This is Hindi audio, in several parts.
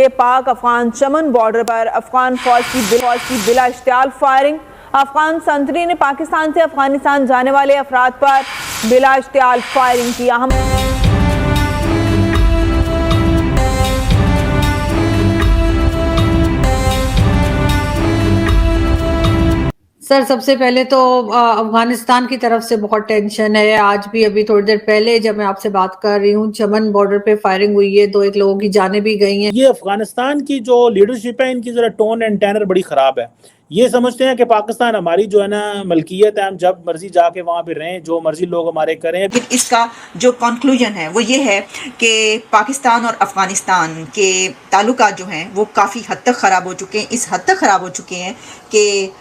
पाक अफगान चमन बॉर्डर पर अफगान फौज की बिला इश्तियाल फायरिंग। अफगान संतरी ने पाकिस्तान से अफगानिस्तान जाने वाले अफराद पर बिला इश्तियाल फायरिंग की। सर, सबसे पहले तो अफगानिस्तान की तरफ से बहुत टेंशन है। आज भी अभी थोड़ी देर पहले जब मैं आपसे बात कर रही हूँ, चमन बॉर्डर पे फायरिंग हुई है, 2 एक लोगों की जानें भी गई हैं। ये अफगानिस्तान की जो लीडरशिप है, इनकी जरा टोन एंड टेनर बड़ी ख़राब है। ये समझते हैं कि पाकिस्तान हमारी जो है ना मलकियत है, हम जब मर्जी जाके वहाँ पे रहें, जो मर्जी लोग हमारे करें। लेकिन इसका जो कंक्लूजन है वो ये है कि पाकिस्तान और अफगानिस्तान के ताल्लुकात जो हैं वो काफ़ी हद तक ख़राब हो चुके हैं। इस हद तक ख़राब हो चुके हैं कि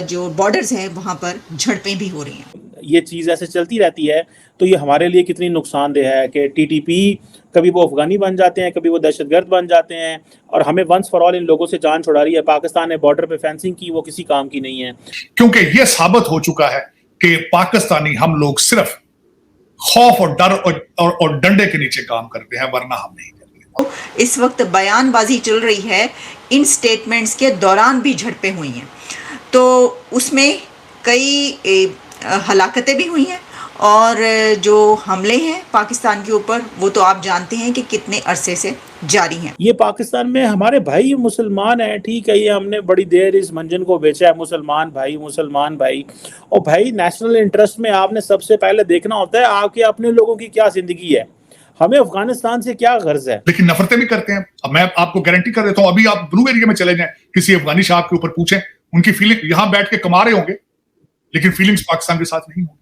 जो बॉर्डर्स हैं वहाँ पर झड़पें भी हो रही हैं। ये चीज़ ऐसे चलती रहती है तो ये हमारे लिए कितनी नुकसानदेह है कि टीटीपी कभी वो अफगानी बन जाते हैं, कभी वो दहशतगर्द बन जाते हैं, और हमें वंस फॉर ऑल इन लोगों से जान छुड़ा रही है। पाकिस्तान ने बॉर्डर पे फेंसिंग की, वो किसी काम की नहीं है, क्योंकि ये साबित हो चुका है कि पाकिस्तानी हम लोग सिर्फ खौफ और डर और डंडे के नीचे काम करते हैं, वरना हम नहीं करते। इस वक्त बयानबाजी चल रही है, इन स्टेटमेंट्स के दौरान भी झड़पें हुई हैं, तो उसमें कई हलाकतें भी हुई हैं, और जो हमले हैं पाकिस्तान के ऊपर वो तो आप जानते हैं कि कितने अरसे से जारी हैं। ये पाकिस्तान में हमारे भाई मुसलमान हैं, ठीक है, ये हमने बड़ी देर इस मंजन को बेचा है, मुसलमान भाई। और भाई नेशनल इंटरेस्ट में आपने सबसे पहले देखना होता है आपके अपने लोगों की क्या जिंदगी है, हमें अफगानिस्तान से क्या गर्ज है। लेकिन नफरतें भी करते हैं। अब मैं आपको गारंटी कर देता हूं, अभी आप ब्लू एरिया में चले जाएं, किसी अफगानी साहब के ऊपर पूछें, उनकी फीलिंग यहां बैठ के कमा रहे होंगे लेकिन फीलिंग्स पाकिस्तान के साथ नहीं होंगी।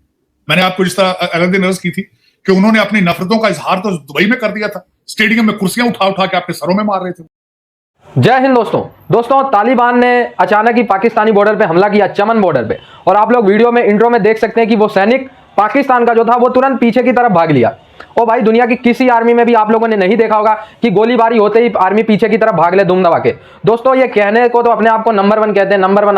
मैंने आपको जिस तरह अलग नर्ज की थी कि उन्होंने अपनी नफरतों का इजहार तो दुबई में कर दिया था, स्टेडियम में कुर्सियां उठा उठा के आपके सरों में मार रहे थे। जय हिंद दोस्तों, तालिबान ने अचानक ही पाकिस्तानी बॉर्डर पे हमला किया, चमन बॉर्डर पे, और आप लोग वीडियो में इंट्रो में देख सकते हैं कि वो सैनिक पाकिस्तान का जो था वो तुरंत पीछे की तरफ भाग लिया। ओ भाई, दुनिया की किसी आर्मी में भी आप लोगों ने नहीं देखा होगा कि गोलीबारी होते ही आर्मी पीछे की तरफ भाग ले दुम दबा के। दोस्तों, ये कहने को तो अपने आप को नंबर 1 कहते हैं, नंबर 1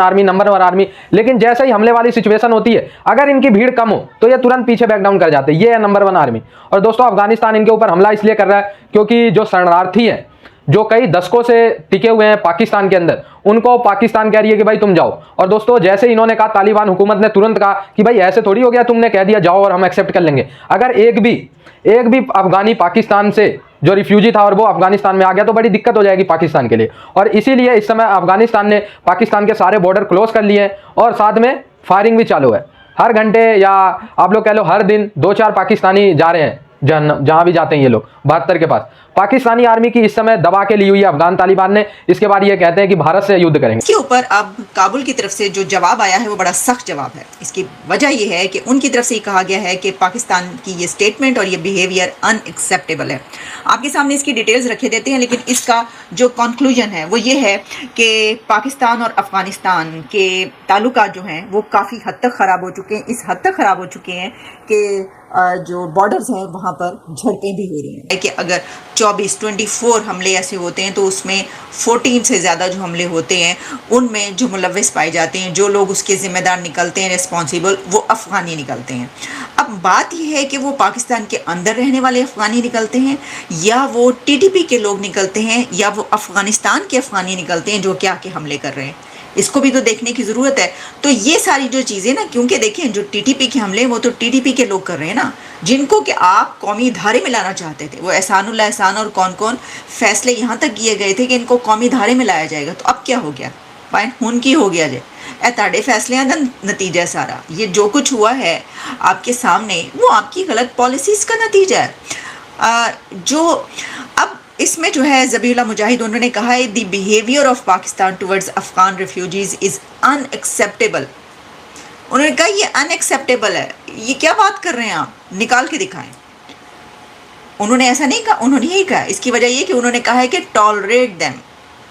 आर्मी, लेकिन जैसे ही हमले वाली सिचुएशन होती है, अगर इनकी भीड़ कम हो तो ये तुरंत पीछे बैक डाउन कर जाते हैं। ये है नंबर 1 आर्मी। और दोस्तों, अफगानिस्तान इनके ऊपर हमला इसलिए कर रहा है क्योंकि जो शरणार्थी हैं, जो कई दशकों से टिके हुए हैं पाकिस्तान के अंदर, उनको पाकिस्तान कह रही है कि भाई तुम जाओ। और दोस्तों, जैसे इन्होंने कहा, तालिबान हुकूमत ने तुरंत कहा कि भाई ऐसे थोड़ी हो गया, तुमने कह दिया जाओ और हम एक्सेप्ट कर लेंगे। अगर एक भी अफगानी पाकिस्तान से जो रिफ्यूजी था और वो अफगानिस्तान में आ गया तो बड़ी दिक्कत हो जाएगी पाकिस्तान के लिए। और इसीलिए इस समय अफगानिस्तान ने पाकिस्तान के सारे बॉर्डर क्लोज कर लिए हैं और साथ में फायरिंग भी चालू है। हर घंटे या आप लोग कह लो हर दिन 2-4 पाकिस्तानी जा रहे हैं, जहां भी जाते हैं ये लोग 72 के पास। पाकिस्तानी आर्मी की इस समय दबा के ली हुई है अफगान तालिबान ने। इसके बाद ये कहते हैं कि भारत से युद्ध करेंगे। इसके ऊपर अब काबुल की तरफ से जो जवाब आया है वो बड़ा सख्त जवाब है। इसकी वजह ये है कि उनकी तरफ से ये कहा गया है कि पाकिस्तान की ये स्टेटमेंट और ये बिहेवियर अनएक्सेप्टेबल है। आपके सामने इसकी डिटेल्स रखे देते हैं, लेकिन इसका जो कंक्लूजन है वो ये है कि पाकिस्तान और अफगानिस्तान के ताल्लुकात जो हैं वो काफ़ी हद तक ख़राब हो चुके हैं। इस हद तक ख़राब हो चुके हैं कि जो बॉर्डर्स हैं वहाँ पर झड़पें भी हो रही हैं कि अगर 24 हमले ऐसे होते हैं तो उसमें 14 से ज़्यादा जो हमले होते हैं उनमें जो मुलव्विस पाए जाते हैं, जो लोग उसके ज़िम्मेदार निकलते हैं, रिस्पॉन्सिबल, वो अफ़गानी निकलते हैं। अब बात यह है कि वो पाकिस्तान के अंदर रहने वाले अफ़गानी निकलते हैं या वो टीटीपी के लोग निकलते हैं या वो अफ़गानिस्तान के अफ़गानी निकलते हैं जो क्या के हमले कर रहे हैं। इसको भी तो देखने की ज़रूरत है। तो ये सारी जो चीज़ें ना, क्योंकि देखें जो टीटीपी के हमले वो तो टीटीपी के लोग कर रहे हैं ना, जिनको कि आप कौमी धारे में लाना चाहते थे। वो एहसानुल्लाह एहसान और कौन फैसले यहाँ तक किए गए थे कि इनको कौमी धारे में लाया जाएगा। तो अब क्या हो गया, पॉइंट हुन की हो गया जे ताड़े फैसले का नतीजा सारा ये जो कुछ हुआ है आपके सामने वो आपकी गलत पॉलिसीज़ का नतीजा है। जो अब इसमें जो है ज़बीहुल्लाह मुजाहिद उन्होंने कहा है the behaviour of Pakistan towards Afghan refugees is unacceptable. उन्होंने कहा ये अनएक्सेप्टेबल है। ये क्या बात कर रहे हैं आप, निकाल के दिखाएं। उन्होंने ऐसा नहीं कहा, उन्होंने यही कहा। इसकी वजह ये कि उन्होंने कहा है कि टॉलरेट देम,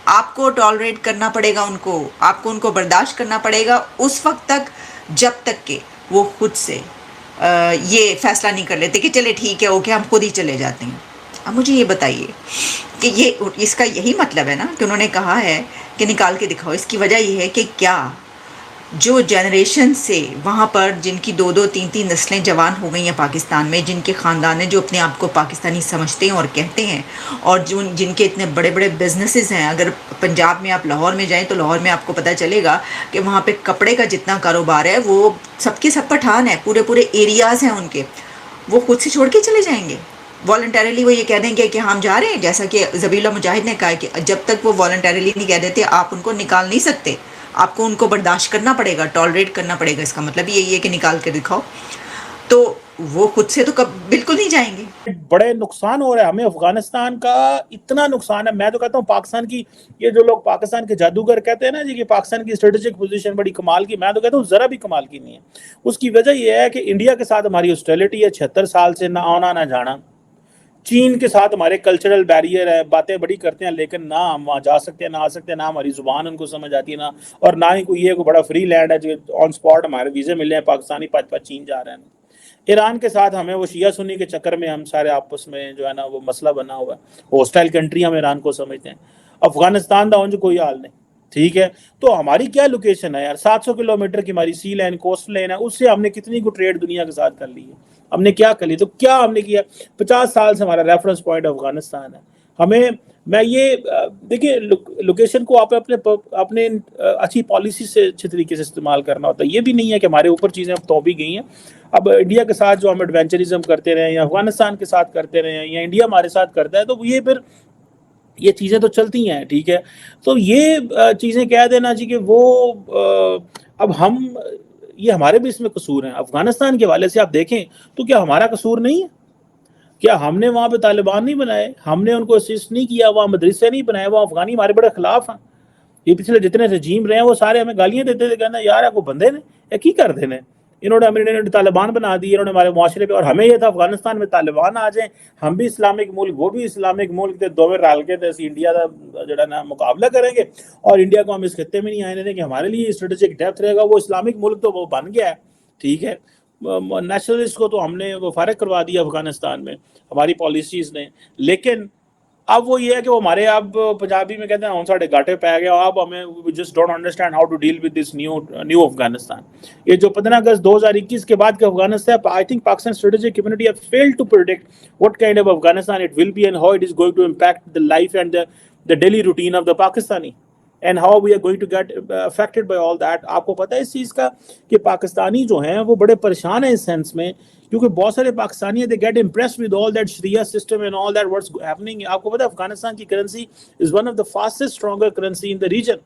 आपको टॉलरेट करना पड़ेगा, आपको उनको बर्दाश्त करना पड़ेगा उस वक्त तक जब तक कि वो खुद से ये फ़ैसला नहीं कर लेते कि चले ठीक है ओके हम खुद ही चले जाते हैं। अब मुझे ये बताइए कि ये इसका यही मतलब है ना कि उन्होंने कहा है कि निकाल के दिखाओ। इसकी वजह ये है कि क्या जो जनरेशन से वहाँ पर जिनकी 2-2 3-3 नस्लें जवान हो गई हैं पाकिस्तान में, जिनके ख़ानदान हैं जो अपने आप को पाकिस्तानी समझते हैं और कहते हैं, और जो जिनके इतने बड़े बड़े बिजनेसेस हैं। अगर पंजाब में आप लाहौर में जाएं तो लाहौर में आपको पता चलेगा कि वहाँ पे कपड़े का जितना कारोबार है वो सबके सब पठान है, पूरे पूरे एरियाज़ हैं उनके, वो खुद से छोड़ के चले जाएंगे वॉलंटरली। वो ये कह देंगे कि हम जा रहे हैं, जैसा कि ज़बीला मुजाहिद ने कहा कि जब तक वो वॉलंटरली नहीं कह देते आप उनको निकाल नहीं सकते, आपको उनको बर्दाश्त करना पड़ेगा, टॉलरेट करना पड़ेगा। इसका मतलब यही है कि निकाल के दिखाओ। तो वो खुद से तो कब बिल्कुल नहीं जाएंगे। बड़े नुकसान हो रहा है हमें, अफगानिस्तान का इतना नुकसान है। मैं तो कहता हूँ पाकिस्तान की, ये जो लोग पाकिस्तान के जादूगर कहते हैं ना जी कि पाकिस्तान की स्ट्रेटेजिक पोजीशन बड़ी कमाल की, मैं तो कहता हूँ जरा भी कमाल की नहीं है। उसकी वजह यह है कि इंडिया के साथ हमारी हॉस्टिलिटी है 76 साल से, ना आना ना जाना। चीन के साथ हमारे कल्चरल बैरियर है, बातें बड़ी करते हैं लेकिन ना हम वहाँ जा सकते हैं ना आ सकते हैं, ना हमारी जुबान उनको समझ आती है, ना और ना ही कोई ये कोई बड़ा फ्री लैंड है जो ऑन स्पॉट हमारे वीज़े मिले हैं, पाकिस्तानी 5-5 चीन जा रहे हैं। ईरान के साथ हमें वो शिया सुन्नी के चक्कर में हम सारे आपस में जो है ना वो मसला बना हुआ है, हॉस्टाइल कंट्री हम ईरान को समझते हैं। अफगानिस्तान का उनसे कोई हाल नहीं, ठीक है। तो हमारी क्या लोकेशन है यार, 700 किलोमीटर की हमारी सी लाइन, कोस्ट लाइन है, उससे हमने कितनी को ट्रेड दुनिया के साथ कर ली है, हमने क्या कर ली। तो क्या हमने किया, 50 साल से हमारा रेफरेंस पॉइंट अफगानिस्तान है। हमें मैं ये देखिए लोकेशन को आप अपने अच्छी पॉलिसी से अच्छे तरीके से इस्तेमाल करना होता है। ये भी नहीं है कि हमारे ऊपर चीज़ें अब तो भी गई हैं। अब इंडिया के साथ जो हम एडवेंचरिज्म करते रहे या अफगानिस्तान के साथ करते रहे या इंडिया हमारे साथ करता है, तो ये फिर ये चीज़ें तो चलती हैं, ठीक है। तो ये चीज़ें कह देना जी कि वो अब हम ये हमारे भी इसमें कसूर हैं। अफगानिस्तान के हवाले से आप देखें तो क्या हमारा कसूर नहीं है? क्या हमने वहाँ पे तालिबान नहीं बनाए, हमने उनको असिस्ट नहीं किया, वहाँ मदरसे नहीं बनाए, वहाँ अफगानी हमारे बड़े खिलाफ हैं। ये पिछले जितने रजीम रहे हैं वो सारे हमें गालियाँ देते थे, कहना यार आपको बंदे ने या की कर देने, इन्होंने तालिबान बना दी, इन्होंने हमारे मुआशरे पे। और हमें यह था अफगानिस्तान में तालिबान आ जाए, हम भी इस्लामिक मुल्क वो भी इस्लामिक मुल्क थे, दोवें रल के तो इंडिया का जो ना मुकाबला करेंगे और इंडिया को हम इस खत्ते में नहीं आने देंगे। हमारे लिए स्ट्रेटेजिक डेप्थ रहेगा। वो इस्लामिक मुल्क तो वो बन गया है, ठीक है। नेशनलिस्ट को तो हमने वो फारिग करवा दिया अफगानिस्तान में हमारी पॉलिसीज़ ने। लेकिन अब वो ये है कि वो हमारे, अब पंजाबी में कहते हैं हम साढ़े घाटे पै गए, अब हमें just don't understand how to deal with this new Afghanistan. ये जो 15 अगस्त 2021 के बाद का Afghanistan, I think Pakistan strategic community have failed to predict what kind of Afghanistan it will be and how it is going to impact the life and the daily routine of the Pakistani and how we are going to get affected by all that. आपको पता है इस चीज़ का कि पाकिस्तानी जो हैं वो बड़े परेशान हैं इस सेंस में, क्योंकि बहुत सारे Pakistani they get impressed with all that sharia system and all that what's happening. आपको पता है अफगानिस्तान की currency is one of the fastest stronger currency in the region.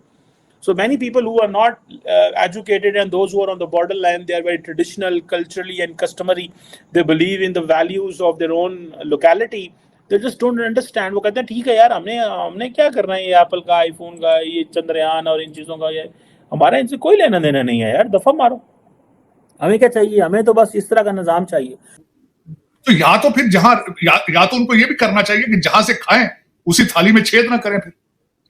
So many people who are not educated and those who are on the borderline, they are very traditional, culturally and customary. They believe in the values of their own locality. They just don't understand. वो कहते हैं ठीक है यार, हमने क्या करना है, ये एप्पल का, आईफोन का, ये चंद्रयान और इन चीज़ों का, ये हमारा इनसे कोई लेना देना नहीं है यार, दफा मारो। हमें क्या चाहिए, हमें तो बस इस तरह का निजाम चाहिए। तो या तो फिर जहां या तो उनको ये भी करना चाहिए कि जहां से खाएं उसी थाली में छेद ना करें, फिर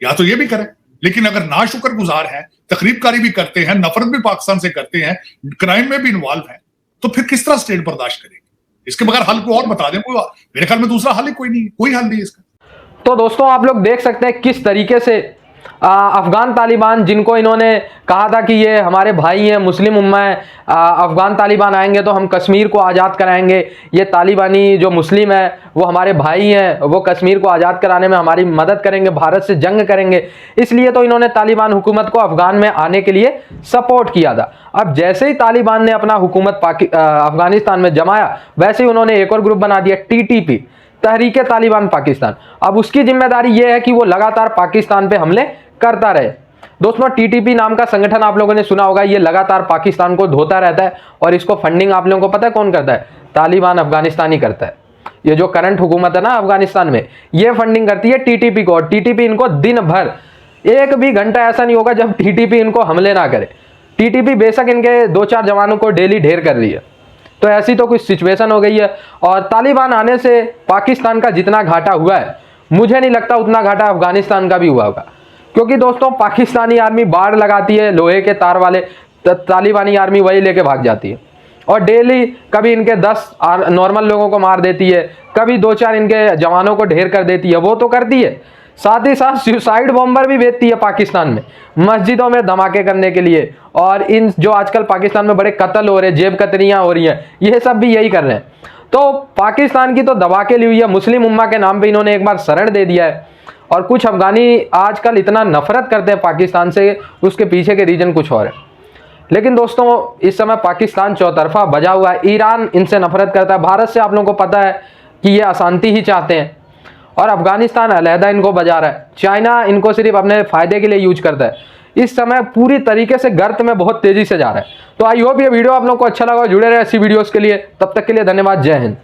या तो ये भी करें। लेकिन अगर ना शुक्रगुजार हैं, तकरीबकारी भी करते हैं, नफरत भी पाकिस्तान से करते हैं, क्राइम में भी इन्वॉल्व हैं, तो फिर किस तरह स्टेट बर्दाश्त करेगी? इसके बगैर हल को और बता दें, कोई मेरे ख्याल में दूसरा हल ही कोई नहीं, कोई हल नहीं है इसका। तो दोस्तों आप लोग देख सकते हैं किस तरीके से अफगान तालिबान, जिनको इन्होंने कहा था कि ये हमारे भाई हैं, मुस्लिम उम्मा है, अफगान तालिबान आएंगे तो हम कश्मीर को आज़ाद कराएंगे, ये तालिबानी जो मुस्लिम है वो हमारे भाई हैं, वो कश्मीर को आज़ाद कराने में हमारी मदद करेंगे, भारत से जंग करेंगे, इसलिए तो इन्होंने तालिबान हुकूमत को अफगान में आने के लिए सपोर्ट किया था। अब जैसे ही तालिबान ने अपना हुकूमत अफगानिस्तान में जमाया, वैसे ही उन्होंने एक और ग्रुप बना दिया, TTP, तहरीक तालिबान पाकिस्तान। अब उसकी जिम्मेदारी यह है कि वो लगातार पाकिस्तान पे हमले करता रहे। दोस्तों TTP नाम का संगठन आप लोगों ने सुना होगा, ये लगातार पाकिस्तान को धोता रहता है और इसको फंडिंग आप लोगों को पता है कौन करता है? तालिबान अफगानिस्तान ही करता है। ये जो करंट हुकूमत है ना अफगानिस्तान में, ये फंडिंग करती है TTP को, और TTP इनको दिन भर, एक भी घंटा ऐसा नहीं होगा जब TTP इनको हमले ना करे। TTP बेशक इनके 2-4 जवानों को डेली ढेर कर रही है। तो ऐसी तो कुछ सिचुएशन हो गई है। और तालिबान आने से पाकिस्तान का जितना घाटा हुआ है, मुझे नहीं लगता उतना घाटा अफगानिस्तान का भी हुआ होगा, क्योंकि दोस्तों पाकिस्तानी आर्मी बाढ़ लगाती है लोहे के तार वाले, तालिबानी आर्मी वही लेके भाग जाती है और डेली कभी इनके 10 नॉर्मल लोगों को मार देती है, कभी 2-4 इनके जवानों को ढेर कर देती है। वो तो करती है, साथ ही साथ सुसाइड बॉम्बर भी भेजती है पाकिस्तान में मस्जिदों में धमाके करने के लिए। और इन जो आजकल पाकिस्तान में बड़े कत्ल हो रहे हैं, जेब कतरियां हो रही हैं, ये सब भी यही कर रहे हैं। तो पाकिस्तान की तो दबा के ली हुई है, मुस्लिम उम्मा के नाम पे इन्होंने एक बार शरण दे दिया है। और कुछ अफगानी आजकल इतना नफरत करते हैं पाकिस्तान से, उसके पीछे के रीजन कुछ और है। लेकिन दोस्तों इस समय पाकिस्तान चौतरफा बजा हुआ है, ईरान इनसे नफरत करता है, भारत से आप लोगों को पता है कि ये अशांति ही चाहते हैं, और अफगानिस्तान अलहदा इनको बजा रहा है, चाइना इनको सिर्फ अपने फायदे के लिए यूज करता है। इस समय पूरी तरीके से गर्त में बहुत तेजी से जा रहा है। तो आई होप ये वीडियो आप लोगों को अच्छा लगा, जुड़े रहे ऐसी वीडियोस के लिए। तब तक के लिए धन्यवाद, जय हिंद।